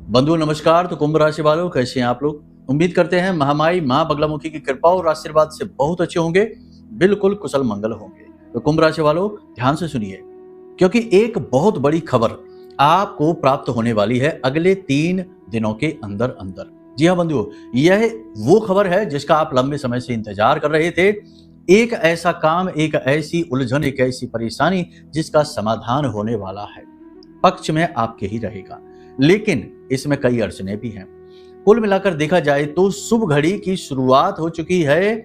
बंधुओं नमस्कार। तो कुंभ राशि वालों, कैसे हैं आप लोग? उम्मीद करते हैं महामाई मां बगलामुखी की कृपा और आशीर्वाद से बहुत अच्छे होंगे, बिल्कुल कुशल मंगल होंगे। तो कुंभ राशि वालों, ध्यान से सुनिए, क्योंकि एक बहुत बड़ी खबर आपको प्राप्त होने वाली है अगले 3 दिनों के अंदर अंदर। जी हाँ बंधुओं, यह वो खबर है जिसका आप लंबे समय से इंतजार कर रहे थे। एक ऐसा काम, एक ऐसी उलझन, एक ऐसी परेशानी जिसका समाधान होने वाला है, पक्ष में आपके ही रहेगा। लेकिन इसमें कई अड़चने भी हैं। कुल मिलाकर देखा जाए तो शुभ घड़ी की शुरुआत हो चुकी है।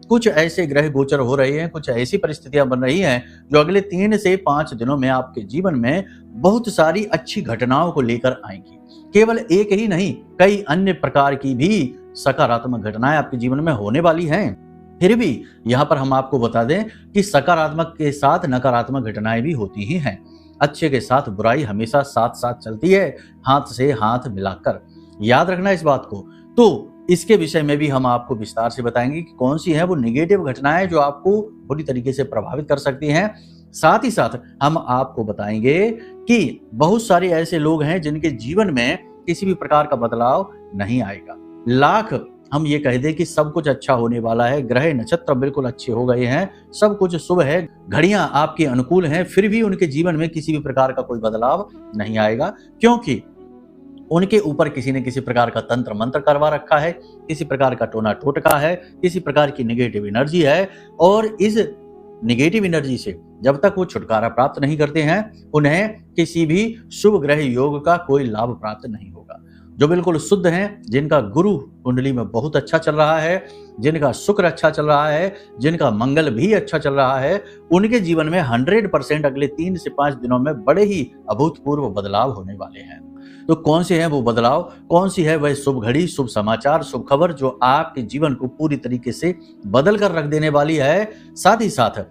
कुछ ऐसे ग्रह गोचर हो रहे हैं, कुछ ऐसी परिस्थितियां बन रही हैं जो अगले 3 से 5 दिनों में आपके जीवन में बहुत सारी अच्छी घटनाओं को लेकर आएंगी। केवल एक ही नहीं, कई अन्य प्रकार की भी सकारात्मक घटनाएं आपके जीवन में होने वाली हैं। फिर भी यहाँ पर हम आपको बता दें कि सकारात्मक के साथ नकारात्मक घटनाएं भी होती ही हैं। अच्छे के साथ बुराई हमेशा साथ साथ चलती है, हाथ से हाथ मिलाकर। याद रखना इस बात को। तो इसके विषय में भी हम आपको विस्तार से बताएंगे कि कौन सी है वो निगेटिव घटनाएं जो आपको बुरी तरीके से प्रभावित कर सकती हैं। साथ ही साथ हम आपको बताएंगे कि बहुत सारे ऐसे लोग हैं जिनके जीवन में किसी भी प्रकार का बदलाव नहीं आएगा। लाख हम ये कह दें कि सब कुछ अच्छा होने वाला है, ग्रह नक्षत्र बिल्कुल अच्छे हो गए हैं, सब कुछ शुभ है, घड़ियां आपके अनुकूल हैं, फिर भी उनके जीवन में किसी भी प्रकार का कोई बदलाव नहीं आएगा, क्योंकि उनके ऊपर किसी न किसी प्रकार का तंत्र मंत्र करवा रखा है, किसी प्रकार का टोना टोटका है, किसी प्रकार की नेगेटिव एनर्जी है। और इस नेगेटिव एनर्जी से जब तक वो छुटकारा प्राप्त नहीं करते हैं, उन्हें किसी भी शुभ ग्रह योग का कोई लाभ प्राप्त नहीं होगा। जो बिल्कुल शुद्ध हैं, जिनका गुरु कुंडली में बहुत अच्छा चल रहा है, जिनका शुक्र अच्छा चल रहा है, जिनका मंगल भी अच्छा चल रहा है, उनके जीवन में 100% अगले 3 से 5 दिनों में बड़े ही अभूतपूर्व बदलाव होने वाले हैं। तो कौन से हैं वो बदलाव, कौन सी है वह शुभ घड़ी, शुभ समाचार, शुभ खबर जो आपके जीवन को पूरी तरीके से बदल कर रख देने वाली है। साथ ही साथ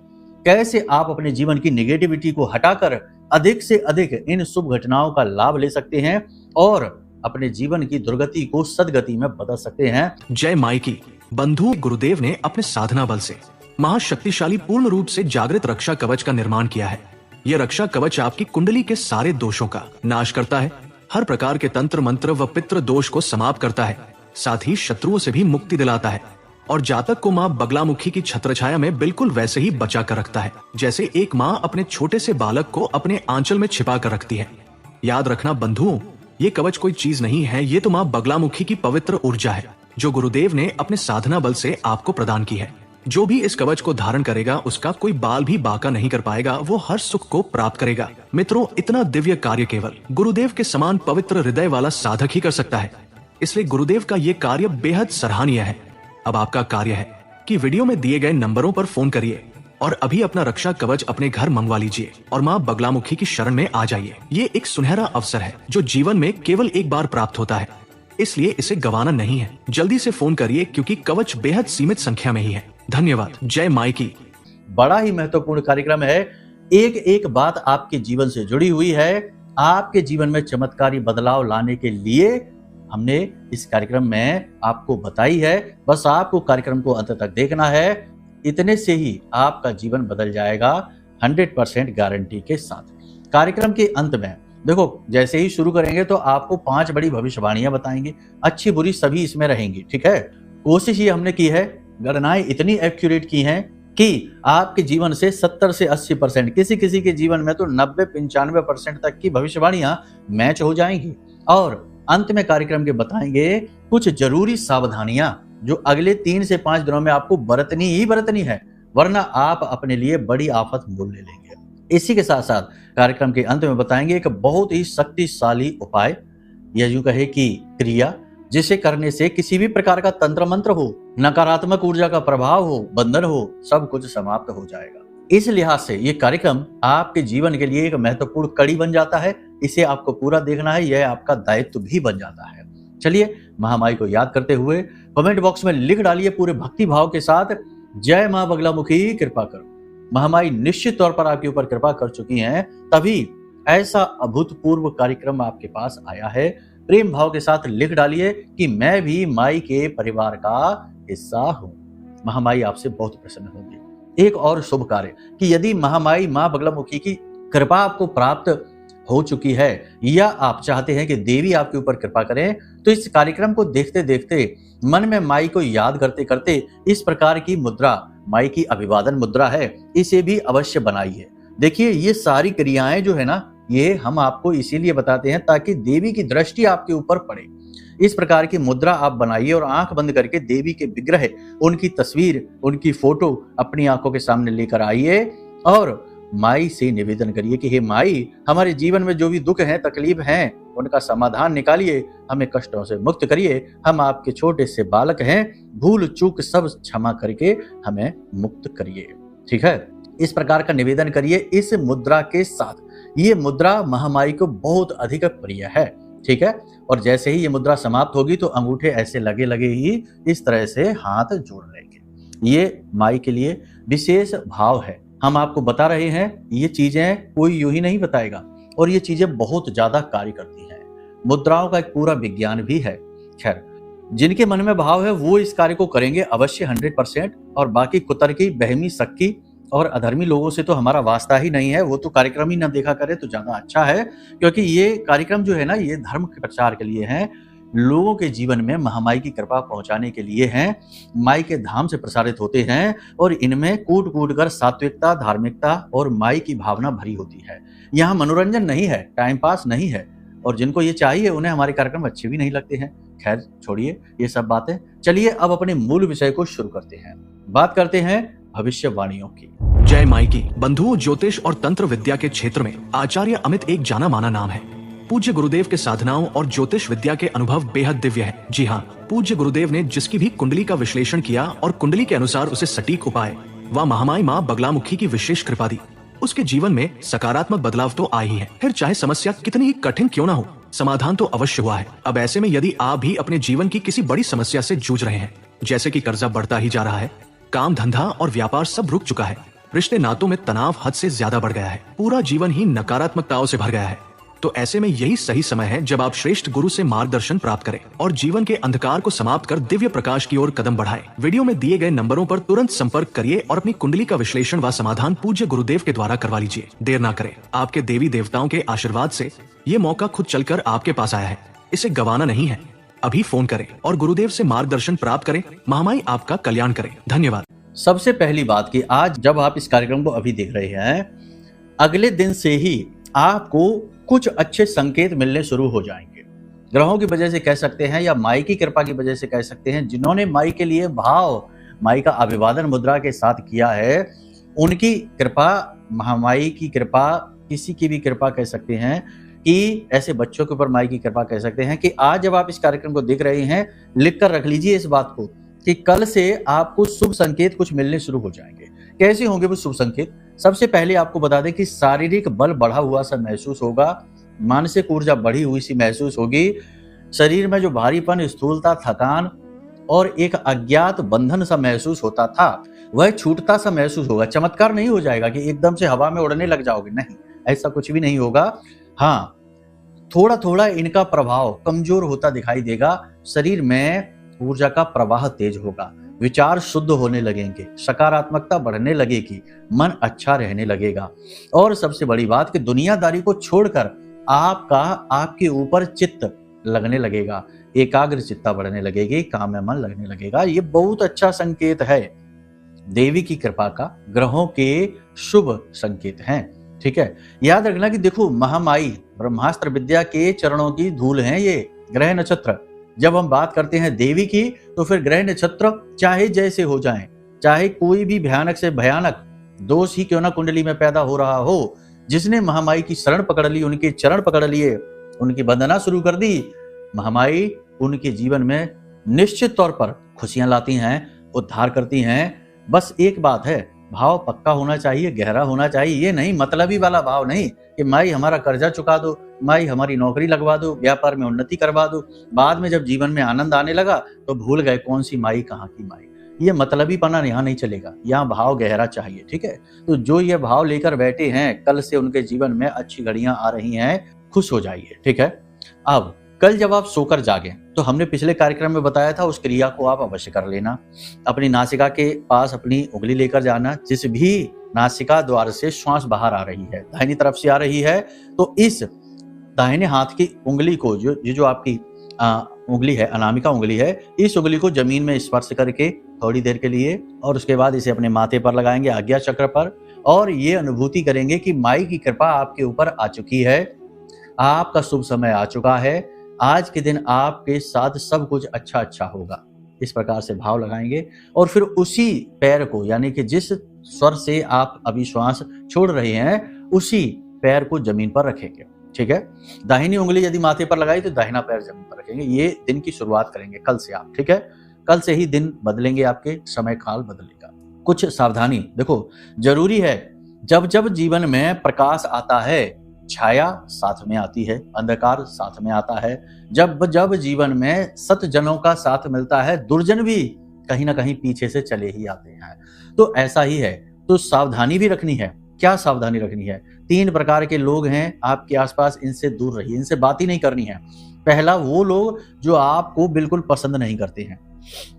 कैसे आप अपने जीवन की नेगेटिविटी को हटाकर अधिक से अधिक इन शुभ घटनाओं का लाभ ले सकते हैं और अपने जीवन की दुर्गति को सदगति में बदल सकते हैं। जय माई की। बंधु गुरुदेव ने अपने साधना बल से महाशक्तिशाली पूर्ण रूप से जागृत रक्षा कवच का निर्माण किया है। यह रक्षा कवच आपकी कुंडली के सारे दोषों का नाश करता है, हर प्रकार के तंत्र मंत्र व पितृ दोष को समाप्त करता है, साथ ही शत्रुओं से भी मुक्ति दिलाता है और जातक को माँ बगलामुखी की छत्रछाया में बिल्कुल वैसे ही बचा कर रखता है जैसे एक माँ अपने छोटे से बालक को अपने आंचल में छिपा कर रखती है। याद रखना बंधुओं, ये कवच कोई चीज नहीं है, ये तो माँ बगलामुखी की पवित्र ऊर्जा है जो गुरुदेव ने अपने साधना बल से आपको प्रदान की है। जो भी इस कवच को धारण करेगा उसका कोई बाल भी बाका नहीं कर पाएगा, वो हर सुख को प्राप्त करेगा। मित्रों, इतना दिव्य कार्य केवल गुरुदेव के समान पवित्र हृदय वाला साधक ही कर सकता है, इसलिए गुरुदेव का ये कार्य बेहद सराहनीय है। अब आपका कार्य है कि वीडियो में दिए गए नंबरों पर फोन करिए और अभी अपना रक्षा कवच अपने घर मंगवा लीजिए और माँ बगलामुखी की शरण में आ जाइए। ये एक सुनहरा अवसर है जो जीवन में केवल एक बार प्राप्त होता है, इसलिए इसे गंवाना नहीं है। जल्दी से फोन करिए क्योंकि कवच बेहद सीमित संख्या में ही है। धन्यवाद। जय माई की। बड़ा ही महत्वपूर्ण कार्यक्रम है, एक एक बात आपके जीवन से जुड़ी हुई है। आपके जीवन में चमत्कारी बदलाव लाने के लिए हमने इस कार्यक्रम में आपको बताई है। बस आपको कार्यक्रम को अंत तक देखना है, इतने से ही आपका जीवन बदल जाएगा 100% गारंटी के साथ। कार्यक्रम के अंत में देखो, जैसे ही शुरू करेंगे तो आपको 5 बड़ी भविष्यवाणियां बताएंगे, अच्छी बुरी सभी इसमें रहेंगी, ठीक है। कोशिश ये हमने की है, गणनाएं इतनी एक्यूरेट की हैं कि आपके जीवन से 70 से 80%, किसी किसी के जीवन में तो 90-95% तक की भविष्यवाणियां मैच हो जाएंगी। और अंत में कार्यक्रम के बताएंगे कुछ जरूरी सावधानियां जो अगले 3 से 5 दिनों में आपको बरतनी ही बरतनी है, वरना आप अपने लिए बड़ी आफत मोल ले लेंगे। इसी के साथ साथ कार्यक्रम के अंत में बताएंगे एक बहुत ही शक्तिशाली उपाय, या यूं कहे कि क्रिया, जिसे करने से किसी भी प्रकार का तंत्र मंत्र हो, नकारात्मक ऊर्जा का प्रभाव हो, बंधन हो, सब कुछ समाप्त हो जाएगा। इस लिहाज से ये कार्यक्रम आपके जीवन के लिए एक महत्वपूर्ण कड़ी बन जाता है। इसे आपको पूरा देखना है, यह आपका दायित्व भी बन जाता है। चलिए, महामाई को याद करते हुए कमेंट बॉक्स में लिख डालिए पूरे भक्ति भाव के साथ, जय मां बगलामुखी कृपा करो। महामाई निश्चित तौर पर आपके ऊपर कृपा कर चुकी हैं, तभी ऐसा अभूतपूर्व कार्यक्रम आपके पास आया है। प्रेम भाव के साथ लिख डालिए कि मैं भी माई के परिवार का हिस्सा हूं। महामाई आपसे बहुत प्रसन्न होगी। एक और शुभ कार्य कि यदि महामाई मां बगलामुखी की कृपा आपको प्राप्त हो चुकी है या आप चाहते हैं कि देवी आपके ऊपर कृपा करें, तो इस कार्यक्रम को देखते देखते मन में माई को याद करते करते इस प्रकार की मुद्रा, माई की अभिवादन मुद्रा है, इसे भी अवश्य बनाइए। देखिए, ये सारी क्रियाएं जो है ना, ये हम आपको इसीलिए बताते हैं ताकि देवी की दृष्टि आपके ऊपर पड़े। इस प्रकार की मुद्रा आप बनाइए और आंख बंद करके देवी के विग्रह, उनकी तस्वीर, उनकी फोटो अपनी आंखों के सामने लेकर आइए और माई से निवेदन करिए कि हे माई, हमारे जीवन में जो भी दुख हैं, तकलीफ हैं, उनका समाधान निकालिए, हमें कष्टों से मुक्त करिए। हम आपके छोटे से बालक हैं, भूल चूक सब क्षमा करके हमें मुक्त करिए। ठीक है, इस प्रकार का निवेदन करिए इस मुद्रा के साथ। ये मुद्रा महामाई को बहुत अधिक प्रिय है। ठीक है, और जैसे ही ये मुद्रा समाप्त होगी तो अंगूठे ऐसे लगे लगे ही इस तरह से हाथ जोड़ लेंगे। ये माई के लिए विशेष भाव है। हम आपको बता रहे हैं, ये चीजें कोई यूं ही नहीं बताएगा और ये चीजें बहुत ज्यादा कार्य करती हैं। मुद्राओं का एक पूरा विज्ञान भी है। खैर, जिनके मन में भाव है वो इस कार्य को करेंगे अवश्य 100%, और बाकी कुतर्की, बहमी, सक्की और अधर्मी लोगों से तो हमारा वास्ता ही नहीं है। वो तो कार्यक्रम ही ना देखा करे तो ज्यादा अच्छा है, क्योंकि ये कार्यक्रम जो है ना, ये धर्म के प्रचार के लिए है, लोगों के जीवन में महामाई की कृपा पहुंचाने के लिए हैं, माई के धाम से प्रसारित होते हैं और इनमें कूट कूट कर सात्विकता, धार्मिकता और माई की भावना भरी होती है। यहाँ मनोरंजन नहीं है, टाइम पास नहीं है, और जिनको ये चाहिए उन्हें हमारे कार्यक्रम अच्छे भी नहीं लगते हैं। खैर छोड़िए ये सब बातें, चलिए अब अपने मूल विषय को शुरू करते हैं। बात करते हैं भविष्यवाणियों की। जय माई की। बंधुओं, ज्योतिष और तंत्र विद्या के क्षेत्र में आचार्य अमित एक जाना माना नाम है। पूज्य गुरुदेव के साधनाओं और ज्योतिष विद्या के अनुभव बेहद दिव्य है। जी हाँ, पूज्य गुरुदेव ने जिसकी भी कुंडली का विश्लेषण किया और कुंडली के अनुसार उसे सटीक उपाय व महामाई माँ बगलामुखी की विशेष कृपा दी, उसके जीवन में सकारात्मक बदलाव तो आ ही है। फिर चाहे समस्या कितनी ही कठिन क्यों ना हो, समाधान तो अवश्य हुआ है। अब ऐसे में यदि आप भी अपने जीवन की किसी बड़ी समस्या से जूझ रहे हैं, जैसे कि कर्जा बढ़ता ही जा रहा है, काम धंधा और व्यापार सब रुक चुका है, रिश्ते नातों में तनाव हद से ज्यादा बढ़ गया है, पूरा जीवन ही नकारात्मकताओं से भर गया है, तो ऐसे में यही सही समय है जब आप श्रेष्ठ गुरु से मार्गदर्शन प्राप्त करें और जीवन के अंधकार को समाप्त कर दिव्य प्रकाश की ओर कदम बढ़ाएं। वीडियो में दिए गए नंबरों पर तुरंत संपर्क करिए और अपनी कुंडली का विश्लेषण व समाधान पूज्य गुरुदेव के द्वारा करवा लीजिए। देर ना करें, आपके देवी देवताओं के आशीर्वाद से ये मौका खुद चलकर आपके पास आया है, इसे गंवाना नहीं है। अभी फोन करें और गुरुदेव से मार्गदर्शन प्राप्त करें। महामाई आपका कल्याण करें। धन्यवाद। सबसे पहली बात कि आज जब आप इस कार्यक्रम को अभी देख रहे हैं, अगले दिन से ही आपको कुछ अच्छे संकेत मिलने शुरू हो जाएंगे। ग्रहों की वजह से कह सकते हैं या माई की कृपा की वजह से कह सकते हैं। जिन्होंने माई के लिए भाव, माई का अभिवादन मुद्रा के साथ किया है, उनकी कृपा, महामाई की कृपा, किसी की भी कृपा कह सकते हैं कि ऐसे बच्चों के ऊपर माई की कृपा कह सकते हैं कि आज जब आप इस कार्यक्रम को देख रहे हैं, लिख कर रख लीजिए इस बात को कि कल से आपको शुभ संकेत कुछ मिलने शुरू हो जाएंगे। कैसे होंगे वो शुभ संकेत? सबसे पहले आपको बता दें कि शारीरिक बल बढ़ा हुआ सा महसूस होगा, मानसिक ऊर्जा बढ़ी हुई सी महसूस होगी, शरीर में जो भारीपन, स्थूलता, थकान और एक अज्ञात बंधन सा महसूस होता था, वह छूटता सा महसूस होगा। चमत्कार नहीं हो जाएगा कि एकदम से हवा में उड़ने लग जाओगे, नहीं, ऐसा कुछ भी नहीं होगा। हाँ, थोड़ा थोड़ा इनका प्रभाव कमजोर होता दिखाई देगा। शरीर में ऊर्जा का प्रवाह तेज होगा, विचार शुद्ध होने लगेंगे, सकारात्मकता बढ़ने लगेगी, मन अच्छा रहने लगेगा, और सबसे बड़ी बात कि दुनियादारी को छोड़कर आपके ऊपर चित्त लगने लगेगा, एकाग्र चित्ता बढ़ने लगेगी, काम में मन लगने लगेगा। ये बहुत अच्छा संकेत है देवी की कृपा का, ग्रहों के शुभ संकेत हैं। ठीक है, याद रखना कि देखो, महामाई ब्रह्मास्त्र विद्या के चरणों की धूल हैं ये ग्रह नक्षत्र। जब हम बात करते हैं देवी की, तो फिर ग्रह नक्षत्र चाहे जैसे हो जाएं, चाहे कोई भी भयानक से भयानक दोष ही क्यों ना कुंडली में पैदा हो रहा हो, जिसने महामाई की शरण पकड़ ली, उनके चरण पकड़ लिए, उनकी वंदना शुरू कर दी, महामाई उनके जीवन में निश्चित तौर पर खुशियां लाती हैं, उद्धार करती हैं। बस एक बात है, भाव पक्का होना चाहिए, गहरा होना चाहिए। ये नहीं मतलबी वाला भाव नहीं कि माई हमारा कर्जा चुका दो, माई हमारी नौकरी लगवा दो, व्यापार में उन्नति करवा दो। बाद में जब जीवन में आनंद आने लगा तो भूल गए कौन सी माई, कहाँ की माई। ये मतलबीपना यहाँ नहीं चलेगा, यहाँ भाव गहरा चाहिए। ठीक है, तो जो ये भाव लेकर बैठे हैं, कल से उनके जीवन में अच्छी घड़ियां आ रही हैं, खुश हो जाइए। ठीक है, अब कल जब आप सोकर जागें, तो हमने पिछले कार्यक्रम में बताया था, उस क्रिया को आप अवश्य कर लेना। अपनी नासिका के पास अपनी उंगली लेकर जाना। जिस भी नासिका द्वार से श्वास बाहर आ रही है, दाहिनी तरफ से आ रही है, तो इस दाहिने हाथ की उंगली को जो आपकी उंगली है, अनामिका उंगली है, इस उंगली को जमीन में स्पर्श करके थोड़ी देर के लिए, और उसके बाद इसे अपने माथे पर लगाएंगे, आज्ञा चक्र पर, और ये अनुभूति करेंगे कि माई की कृपा आपके ऊपर आ चुकी है, आपका शुभ समय आ चुका है, आज के दिन आपके साथ सब कुछ अच्छा अच्छा होगा। इस प्रकार से भाव लगाएंगे और फिर उसी पैर को, यानी कि जिस स्वर से आप अभी श्वास छोड़ रहे हैं, उसी पैर को जमीन पर रखेंगे। ठीक है, दाहिनी उंगली यदि माथे पर लगाई तो दाहिना पैर जमीन पर रखेंगे। ये दिन की शुरुआत करेंगे कल से आप। ठीक है, कल से ही दिन बदलेंगे, आपके समय काल बदलेगा। कुछ सावधानी देखो, जरूरी है, जब जब जीवन में प्रकाश आता है, छाया साथ में आती है, अंधकार साथ में आता है। जब जब जीवन में सतजनों का साथ मिलता है, दुर्जन भी कहीं ना कहीं पीछे से चले ही आते हैं। तो ऐसा ही है, तो सावधानी भी रखनी है। क्या सावधानी रखनी है? 3 प्रकार के लोग हैं आपके आसपास, इनसे दूर रहिए, इनसे बात ही नहीं करनी है। पहला, वो लोग जो आपको बिल्कुल पसंद नहीं करते हैं।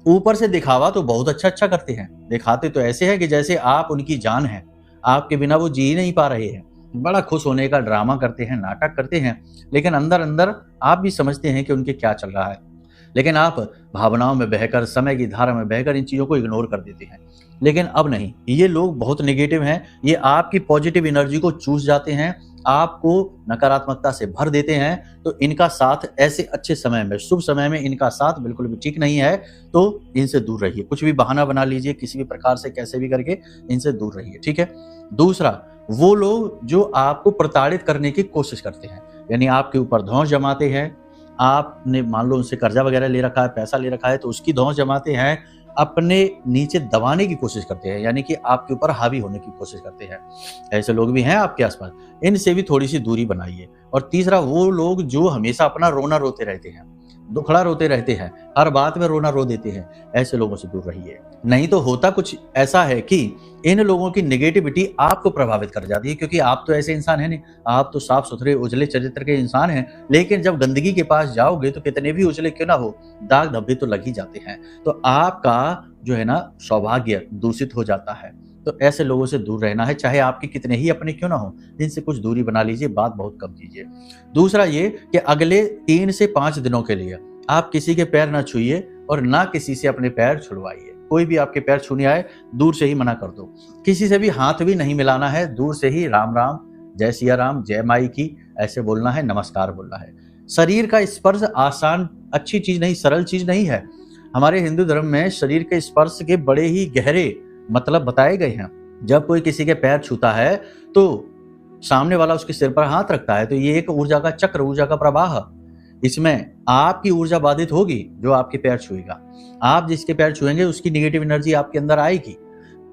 ऊपर से दिखावा तो बहुत अच्छा अच्छा करते हैं, दिखाते तो ऐसे है कि जैसे आप उनकी जान है, आपके बिना वो जी नहीं पा रहे हैं। बड़ा खुश होने का ड्रामा करते हैं, नाटक करते हैं, लेकिन अंदर अंदर आप भी समझते हैं कि उनके क्या चल रहा है। लेकिन आप भावनाओं में बहकर, समय की धारा में बहकर इन चीज़ों को इग्नोर कर देते हैं। लेकिन अब नहीं, ये लोग बहुत नेगेटिव हैं, ये आपकी पॉजिटिव एनर्जी को चूस जाते हैं, आपको नकारात्मकता से भर देते हैं। तो इनका साथ ऐसे अच्छे समय में, शुभ समय में इनका साथ बिल्कुल भी ठीक नहीं है, तो इनसे दूर रहिए। कुछ भी बहाना बना लीजिए, किसी भी प्रकार से कैसे भी करके इनसे दूर रहिए। ठीक है। दूसरा, वो लोग जो आपको प्रताड़ित करने की कोशिश करते हैं, यानी आपके ऊपर धौंस जमाते हैं। आपने मान लो उनसे कर्जा वगैरह ले रखा है, पैसा ले रखा है, तो उसकी धौंस जमाते हैं, अपने नीचे दबाने की कोशिश करते हैं, यानी कि आपके ऊपर हावी होने की कोशिश करते हैं। ऐसे लोग भी हैं आपके आसपास, इनसे भी थोड़ी सी दूरी बनाइए। और तीसरा, वो लोग जो हमेशा अपना रोना रोते रहते हैं, दुखड़ा रोते रहते हैं, हर बात में रोना रो देते हैं, ऐसे लोगों से दूर रहिए। नहीं तो होता कुछ ऐसा है कि इन लोगों की नेगेटिविटी आपको प्रभावित कर जाती है, क्योंकि आप तो ऐसे इंसान हैं नहीं, आप तो साफ सुथरे उजले चरित्र के इंसान हैं। लेकिन जब गंदगी के पास जाओगे तो कितने भी उजले क्यों ना हो, दाग धब्बे तो लग ही जाते हैं। तो आपका जो है ना सौभाग्य दूषित हो जाता है। तो ऐसे लोगों से दूर रहना है, चाहे आपके कितने ही अपने क्यों ना हो, इनसे कुछ दूरी बना लीजिए, बात बहुत कम कीजिए। दूसरा ये कि अगले 3 से 5 दिनों के लिए आप किसी के पैर ना छूइए और ना किसी से अपने पैर छुड़वाइए। कोई भी आपके पैर छूने आए, दूर से ही मना कर दो। किसी से भी हाथ भी नहीं मिलाना है, दूर से ही राम राम, जय सिया राम, जय माई की ऐसे बोलना है, नमस्कार बोलना है। शरीर का स्पर्श आसान अच्छी चीज नहीं, सरल चीज नहीं है। हमारे हिंदू धर्म में शरीर के स्पर्श के बड़े ही गहरे मतलब बताए गए हैं। जब कोई किसी के पैर छूता है तो सामने वाला उसके सिर पर हाथ रखता है, तो ये एक ऊर्जा का चक्र, ऊर्जा का प्रवाह, इसमें आपकी ऊर्जा बाधित होगी जो आपके पैर छुएगा। आप जिसके पैर छुएंगे उसकी नेगेटिव एनर्जी आपके अंदर आएगी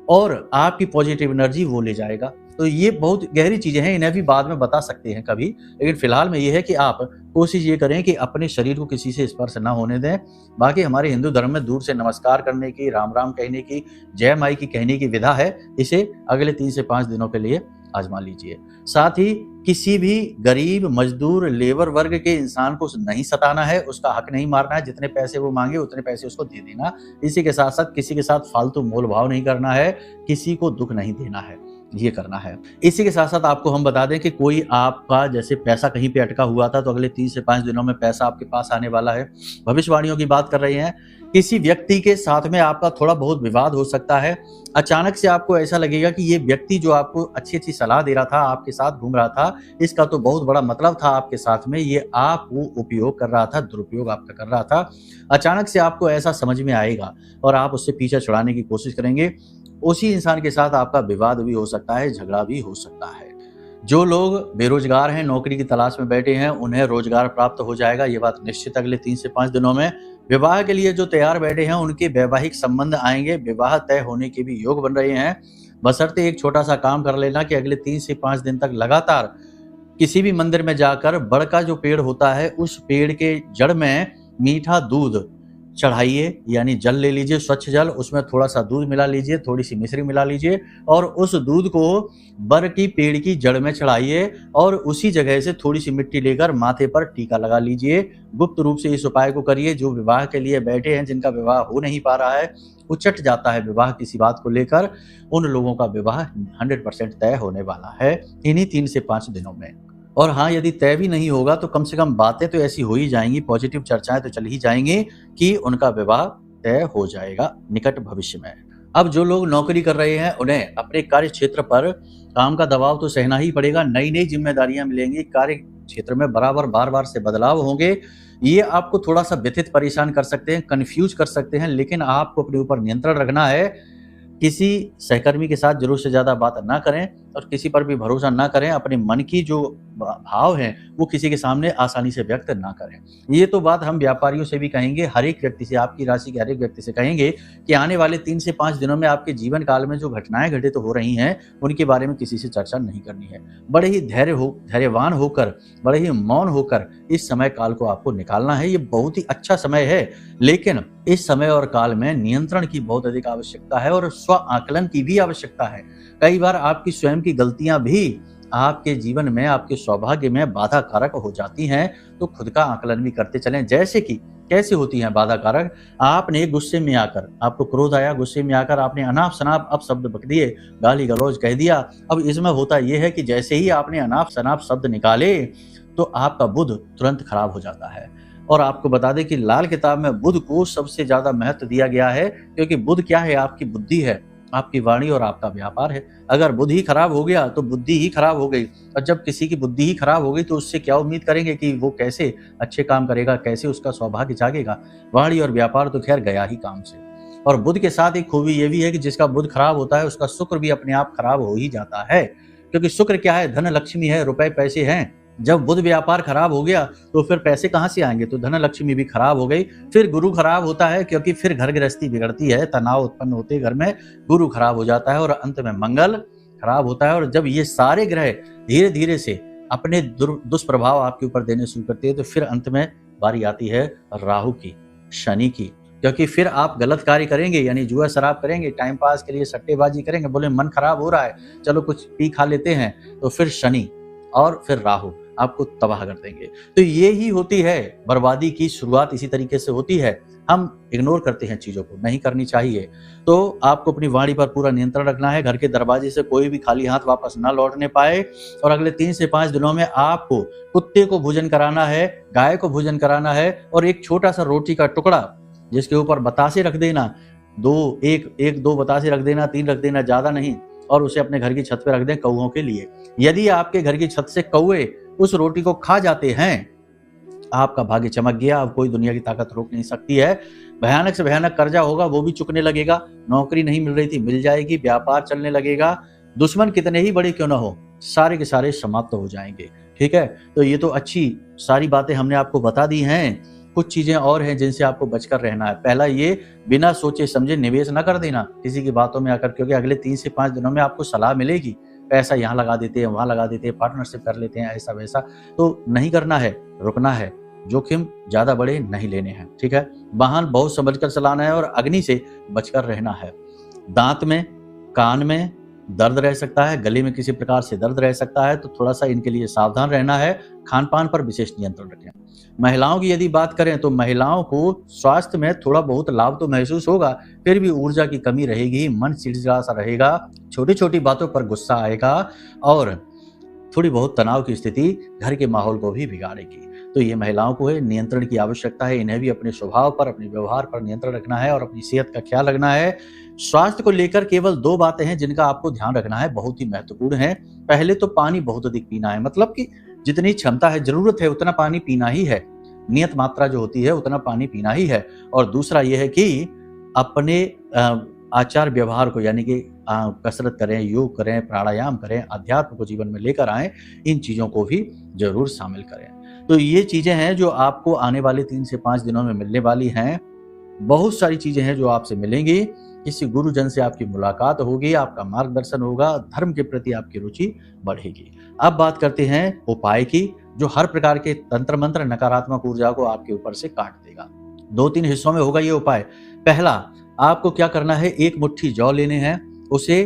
और आपकी पॉजिटिव एनर्जी वो ले जाएगा। तो ये बहुत गहरी चीजें हैं, इन्हें भी बाद में बता सकते हैं कभी, लेकिन फिलहाल में ये है कि आप कोशिश ये करें कि अपने शरीर को किसी से स्पर्श ना होने दें। बाकी हमारे हिंदू धर्म में दूर से नमस्कार करने की, राम राम कहने की, जय माई की कहने की विधा है। इसे अगले 3 से 5 दिनों के लिए आजमा लीजिए। साथ ही किसी भी गरीब, मजदूर, लेबर वर्ग के इंसान को नहीं सताना है, उसका हक नहीं मारना है। जितने पैसे वो मांगे उतने पैसे उसको दे देना। इसी के साथ साथ किसी के साथ फालतू मोल भाव नहीं करना है, किसी को दुख नहीं देना है, ये करना है। इसी के साथ साथ आपको हम बता दें कि कोई आपका जैसे पैसा कहीं पे अटका हुआ था, तो अगले 3 से 5 दिनों में पैसा आपके पास आने वाला है। भविष्यवाणियों की बात कर रहे हैं। किसी व्यक्ति के साथ में आपका थोड़ा बहुत विवाद हो सकता है। अचानक से आपको ऐसा लगेगा कि ये व्यक्ति जो आपको अच्छी अच्छी सलाह दे रहा था, आपके साथ घूम रहा था, इसका तो बहुत बड़ा मतलब था आपके साथ में, ये आप वो उपयोग कर रहा था, दुरुपयोग आपका कर रहा था। अचानक से आपको ऐसा समझ में आएगा और आप उससे पीछा छुड़ाने की कोशिश करेंगे। उसी इंसान के साथ आपका विवाद भी हो सकता है, झगड़ा भी हो सकता है। जो लोग बेरोजगार हैं, नौकरी की तलाश में बैठे हैं, उन्हें रोजगार प्राप्त हो जाएगा, ये बात निश्चित। अगले 3 से 5 दिनों में विवाह के लिए जो तैयार बैठे हैं, उनके वैवाहिक संबंध आएंगे, विवाह तय होने के भी योग बन रहे हैं। बशर्ते एक छोटा सा काम कर लेना कि अगले 3 से 5 दिन तक लगातार किसी भी मंदिर में जाकर बड़ का जो पेड़ होता है, उस पेड़ के जड़ में मीठा दूध चढ़ाइए, यानी जल ले लीजिए, स्वच्छ जल, उसमें थोड़ा सा दूध मिला लीजिए, थोड़ी सी मिश्री मिला लीजिए और उस दूध को बर की पेड़ की जड़ में चढ़ाइए और उसी जगह से थोड़ी सी मिट्टी लेकर माथे पर टीका लगा लीजिए। गुप्त रूप से इस उपाय को करिए। जो विवाह के लिए बैठे हैं, जिनका विवाह हो नहीं पा रहा है, उचट जाता है विवाह किसी बात को लेकर, उन लोगों का विवाह 100% तय होने वाला है इन्हीं 3 से 5 दिनों में। और हाँ, यदि तय भी नहीं होगा तो कम से कम बातें तो ऐसी हो ही जाएंगी, पॉजिटिव चर्चाएं तो चल ही जाएंगी कि उनका विवाह तय हो जाएगा निकट भविष्य में। अब जो लोग नौकरी कर रहे हैं उन्हें अपने कार्य क्षेत्र पर काम का दबाव तो सहना ही पड़ेगा, नई नई जिम्मेदारियां मिलेंगी, कार्य क्षेत्र में बराबर बार बार से बदलाव होंगे। ये आपको थोड़ा सा व्यथित परेशान कर सकते हैं, कंफ्यूज कर सकते हैं, लेकिन आपको अपने ऊपर नियंत्रण रखना है। किसी सहकर्मी के साथ जरूरत से ज्यादा बात ना करें और किसी पर भी भरोसा ना करें। अपने मन की जो भाव है वो किसी के सामने आसानी से व्यक्त ना करें। ये तो बात हम व्यापारियों से भी कहेंगे, हर एक व्यक्ति से, आपकी राशि के हर एक व्यक्ति से कहेंगे कि आने वाले 3 से 5 दिनों में आपके जीवन काल में जो घटनाएं घटित तो हो रही हैं उनके बारे में किसी से चर्चा नहीं करनी है। बड़े ही धैर्यवान होकर, बड़े ही मौन होकर इस समय काल को आपको निकालना है। ये बहुत ही अच्छा समय है, लेकिन इस समय और काल में नियंत्रण की बहुत अधिक आवश्यकता है और स्व आकलन की भी आवश्यकता है। कई बार आपकी स्वयं की गलतियां भी आपके जीवन में, आपके सौभाग्य में बाधा कारक हो जाती हैं, तो खुद का आकलन भी करते चलें। जैसे कि कैसे होती हैं बाधा कारक? आपने गुस्से में आकर, आपको क्रोध आया, गुस्से में आकर आपने अनाप शनाप अपशब्द बक दिए, गाली गलौज कह दिया। अब इसमें होता यह है कि जैसे ही आपने अनाप शनाप शब्द निकाले तो आपका बुध तुरंत खराब हो जाता है। और आपको बता दें कि लाल किताब में बुध को सबसे ज्यादा महत्व दिया गया है, क्योंकि बुध क्या है? आपकी बुद्धि है, आपकी वाणी और आपका व्यापार है। अगर बुद्धि ही खराब हो गया तो बुद्धि ही खराब हो गई, और जब किसी की बुद्धि ही खराब हो गई तो उससे क्या उम्मीद करेंगे कि वो कैसे अच्छे काम करेगा, कैसे उसका सौभाग्य जागेगा? वाणी और व्यापार तो खैर गया ही काम से। और बुध के साथ एक खूबी ये भी है कि जिसका बुध खराब होता है उसका शुक्र भी अपने आप खराब हो ही जाता है, क्योंकि शुक्र क्या है? धन लक्ष्मी है, रुपए पैसे हैं। जब बुध व्यापार खराब हो गया तो फिर पैसे कहाँ से आएंगे? तो धन लक्ष्मी भी खराब हो गई। फिर गुरु खराब होता है, क्योंकि फिर घर गृहस्थी बिगड़ती है, तनाव उत्पन्न होते हैं घर में, गुरु खराब हो जाता है और अंत में मंगल खराब होता है। और जब ये सारे ग्रह धीरे धीरे से अपने दुष्प्रभाव आपके ऊपर देने शुरू करते हैं तो फिर अंत में बारी आती है राहु की, शनि की, क्योंकि फिर आप गलत कार्य करेंगे, यानी जुआ शराब करेंगे, टाइम पास के लिए सट्टेबाजी करेंगे, बोले मन खराब हो रहा है चलो कुछ पी खा लेते हैं, तो फिर शनि और फिर राहु आपको तबाह कर देंगे। तो ये ही होती है बर्बादी की शुरुआत, इसी तरीके से होती है। हम इग्नोर करते हैं चीजों को, नहीं करनी चाहिए। तो आपको अपनी वाणी पर पूरा नियंत्रण रखना है। घर के दरवाजे से कोई भी खाली हाथ वापस ना लौटने पाए। और अगले 3 से 5 दिनों में आपको कुत्ते को भोजन कराना है, गाय को भोजन कराना है, और एक छोटा सा रोटी का टुकड़ा जिसके ऊपर बतासे रख देना, एक दो बतासे रख देना, 3 रख देना, ज्यादा नहीं, और उसे अपने घर की छत पे रख दें कौओं के लिए। यदि आपके घर की छत से कौए उस रोटी को खा जाते हैं, आपका भाग्य चमक गया। अब कोई दुनिया की ताकत रोक नहीं सकती है। भयानक से भयानक कर्जा होगा वो भी चुकने लगेगा, नौकरी नहीं मिल रही थी मिल जाएगी, व्यापार चलने लगेगा, दुश्मन कितने ही बड़े क्यों ना हो सारे के सारे समाप्त हो जाएंगे। ठीक है, तो ये तो अच्छी सारी बातें हमने आपको बता दी हैं। कुछ चीजें और हैं जिनसे आपको बचकर रहना है। पहला ये, बिना सोचे समझे निवेश ना कर देना किसी की बातों में आकर, क्योंकि अगले 3 से 5 दिनों में आपको सलाह मिलेगी, पैसा यहाँ लगा देते हैं, वहां लगा देते हैं, पार्टनरशिप कर लेते हैं, ऐसा वैसा तो नहीं करना है, रुकना है, जोखिम ज्यादा बड़े नहीं लेने हैं। ठीक है, वाहन बहुत समझकर चलाना है और अग्नि से बचकर रहना है। दांत में, कान में दर्द रह सकता है, गले में किसी प्रकार से दर्द रह सकता है, तो थोड़ा सा इनके लिए सावधान रहना है। खान पान पर विशेष नियंत्रण रखें। महिलाओं की यदि बात करें तो महिलाओं को स्वास्थ्य में थोड़ा बहुत लाभ तो महसूस होगा, फिर भी ऊर्जा की कमी रहेगी, मन चिड़चिड़ा सा रहेगा, छोटी छोटी बातों पर गुस्सा आएगा और थोड़ी बहुत तनाव की स्थिति घर के माहौल को भी बिगाड़ेगी। तो ये महिलाओं को है नियंत्रण की आवश्यकता है। इन्हें भी अपने स्वभाव पर, अपने व्यवहार पर नियंत्रण रखना है और अपनी सेहत का ख्याल रखना है। स्वास्थ्य को लेकर केवल 2 बातें हैं जिनका आपको ध्यान रखना है, बहुत ही महत्वपूर्ण है। पहले तो पानी बहुत अधिक पीना है, मतलब कि जितनी क्षमता है, जरूरत है उतना पानी पीना ही है, नियत मात्रा जो होती है उतना पानी पीना ही है। और दूसरा यह है कि अपने आचार व्यवहार को, यानी कि कसरत करें, योग करें, प्राणायाम करें, अध्यात्म को जीवन में लेकर आएं, इन चीजों को भी जरूर शामिल करें। तो ये चीजें हैं जो आपको आने वाले 3 से 5 दिनों में मिलने वाली हैं। बहुत सारी चीजें हैं जो आपसे मिलेंगी। किसी गुरुजन से आपकी मुलाकात होगी, आपका मार्गदर्शन होगा, धर्म के प्रति आपकी रुचि बढ़ेगी। अब बात करते हैं उपाय की, जो हर प्रकार के तंत्र मंत्र नकारात्मक ऊर्जा को आपके ऊपर से काट देगा। 2-3 हिस्सों में होगा ये उपाय। पहला, आपको क्या करना है, 1 मुट्ठी जौ लेने हैं, उसे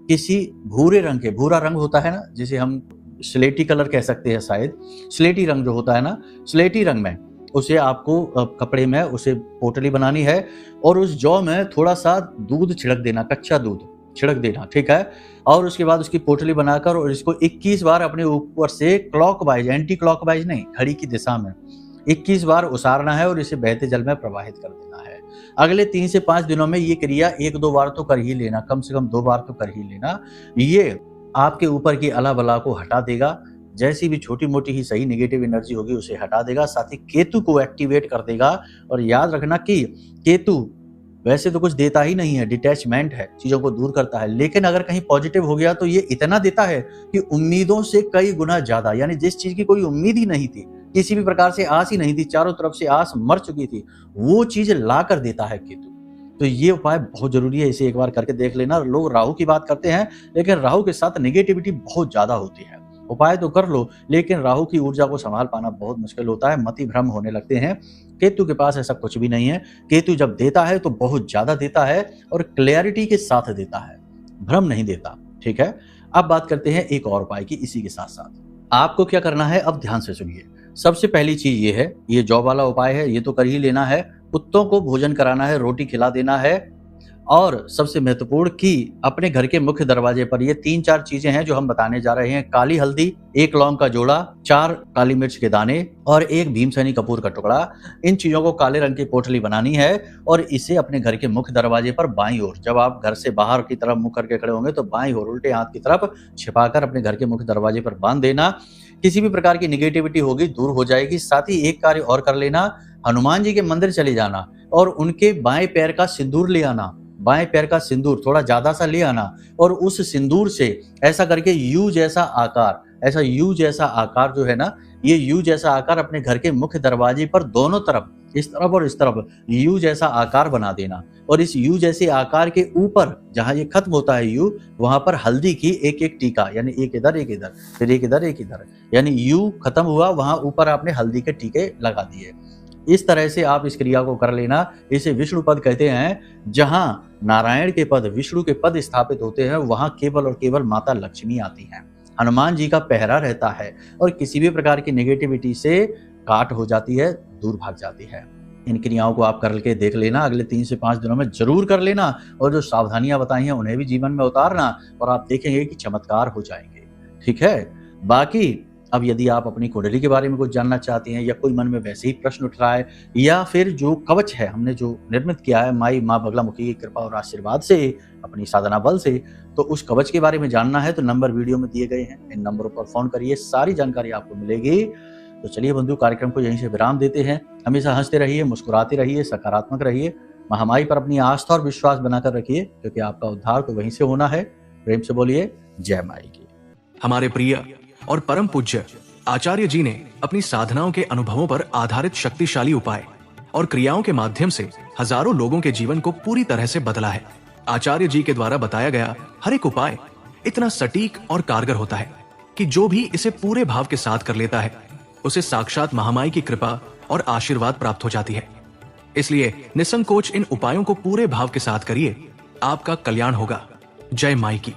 किसी भूरे रंग के, भूरा रंग होता है ना जिसे हम स्लेटी कलर कह सकते हैं, शायद स्लेटी रंग जो होता है ना, स्लेटी रंग में उसे आपको कपड़े में उसे पोटली बनानी है और उस जौ में थोड़ा सा दूध छिड़क देना, कच्चा दूध, छिड़क देना, ठीक है। और उसके बाद उसकी पोटली बनाकर और इसको 21 बार अपने ऊपर से क्लॉकवाइज, एंटी क्लॉकवाइज नहीं, घड़ी की दिशा में 21 बार उसारना है और इसे बहते जल में प्रवाहित कर देना है। अगले 3 से 5 दिनों में ये क्रिया 1-2 बार तो कर ही लेना, कम से कम 2 बार तो कर ही लेना। ये आपके ऊपर की अला बला को हटा देगा, जैसी भी छोटी-मोटी ही सही नेगेटिव एनर्जी होगी उसे हटा देगा, साथ ही केतु को एक्टिवेट कर देगा। और याद रखना कि केतु वैसे तो कुछ देता ही नहीं है, डिटैचमेंट है, चीज़ों को दूर करता है, लेकिन अगर कहीं पॉजिटिव हो गया तो ये इतना देता है कि उम्मीदों से कई गुना ज़्यादा, यानी जिस चीज़ की कोई उम्मीद ही नहीं थी, किसी भी प्रकार से आस ही नहीं थी, चारों तरफ से आस मर चुकी थी, वो चीज़ ला कर देता है केतु। तो ये उपाय बहुत ज़रूरी है, इसे एक बार करके देख लेना। लोग राहु की बात करते हैं, लेकिन राहु के साथ नेगेटिविटी बहुत ज़्यादा होती है। उपाय तो कर लो, लेकिन राहु की ऊर्जा को संभाल पाना बहुत मुश्किल होता है, मति भ्रम होने लगते हैं। केतु के पास ऐसा कुछ भी नहीं है। केतु जब देता है तो बहुत ज़्यादा देता है और क्लैरिटी के साथ देता है, भ्रम नहीं देता, ठीक है। अब बात करते हैं एक और उपाय की इसी के साथ-साथ। आपको क्या करना है, अब ध्यान से सुनिए। सबसे पहली चीज़ ये है, ये जॉब वाला उपाय है, ये तो कर ही लेना है। कुत्तों को भोजन कराना है, रोटी खिला देना है। और सबसे महत्वपूर्ण कि अपने घर के मुख्य दरवाजे पर ये 3-4 चीजें हैं जो हम बताने जा रहे हैं। काली हल्दी, 1 लौंग का जोड़ा, 4 काली मिर्च के दाने और 1 भीमसेनी कपूर का टुकड़ा। इन चीजों को काले रंग की पोटली बनानी है और इसे अपने घर के मुख्य दरवाजे पर बाईं ओर, जब आप घर से बाहर की तरफ मुंह करके खड़े होंगे तो बाईं ओर उल्टे हाथ की तरफ छिपाकर अपने घर के मुख्य दरवाजे पर बांध देना। किसी भी प्रकार की निगेटिविटी होगी दूर हो जाएगी। साथ ही एक कार्य और कर लेना, हनुमान जी के मंदिर चले जाना और उनके बाएं पैर का सिंदूर ले आना। बाएं पैर का सिंदूर थोड़ा ज्यादा सा ले आना और उस सिंदूर से ऐसा करके यू जैसा आकार, ऐसा यू जैसा आकार जो है ना, ये यू जैसा आकार अपने घर के मुख्य दरवाजे पर दोनों तरफ, इस तरफ और इस तरफ यू जैसा आकार बना देना। और इस यू जैसे आकार के ऊपर जहां ये खत्म होता है यू, वहां पर हल्दी की एक टीका, यानी एक इधर फिर एक इधर, यानी यू खत्म हुआ, वहां ऊपर आपने हल्दी के टीके लगा दिए। इस तरह से आप इस क्रिया को कर लेना। इसे विष्णु पद कहते हैं। जहां नारायण के पद, विष्णु के पद स्थापित होते हैं, वहां केवल और केवल माता लक्ष्मी आती हैं। हनुमान जी का पहरा रहता है और किसी भी प्रकार की नेगेटिविटी से काट हो जाती है, दूर भाग जाती है। इन क्रियाओं को आप करके देख लेना, अगले 3 से 5 दिनों में जरूर कर लेना और जो सावधानियां बताई हैं उन्हें भी जीवन में उतारना और आप देखेंगे कि चमत्कार हो जाएंगे, ठीक है। बाकी अब यदि आप अपनी कुंडली के बारे में कुछ जानना चाहते हैं या कोई मन में वैसे ही प्रश्न उठ रहा है, या फिर जो कवच है हमने जो निर्मित किया है माँ बगलामुखी की कृपा और आशीर्वाद से, अपनी साधना बल से, तो उस कवच के बारे में जानना है तो नंबर वीडियो में दिए गए हैं, इन नंबरों पर फोन करिए, सारी जानकारी आपको मिलेगी। तो चलिए बंधु, कार्यक्रम को यहीं से विराम देते हैं। हमेशा हंसते रहिए, मुस्कुराते रहिए, सकारात्मक रहिए, महामाई पर अपनी आस्था और विश्वास बनाकर रखिए, क्योंकि आपका उद्धार तो वहीं से होना है। प्रेम से बोलिए जय माई की। हमारे प्रिय और परम पूज्य आचार्य जी ने अपनी साधनाओं के अनुभवों पर आधारित शक्तिशाली उपाय और क्रियाओं के माध्यम से हजारों लोगों के जीवन को पूरी तरह से बदला है। आचार्य जी के द्वारा बताया गया हर एक उपाय इतना सटीक और कारगर होता है कि जो भी इसे पूरे भाव के साथ कर लेता है, उसे साक्षात महामाई की कृपा और आशीर्वाद प्राप्त हो जाती है। इसलिए निसंकोच इन उपायों को पूरे भाव के साथ करिए, आपका कल्याण होगा। जय माई की।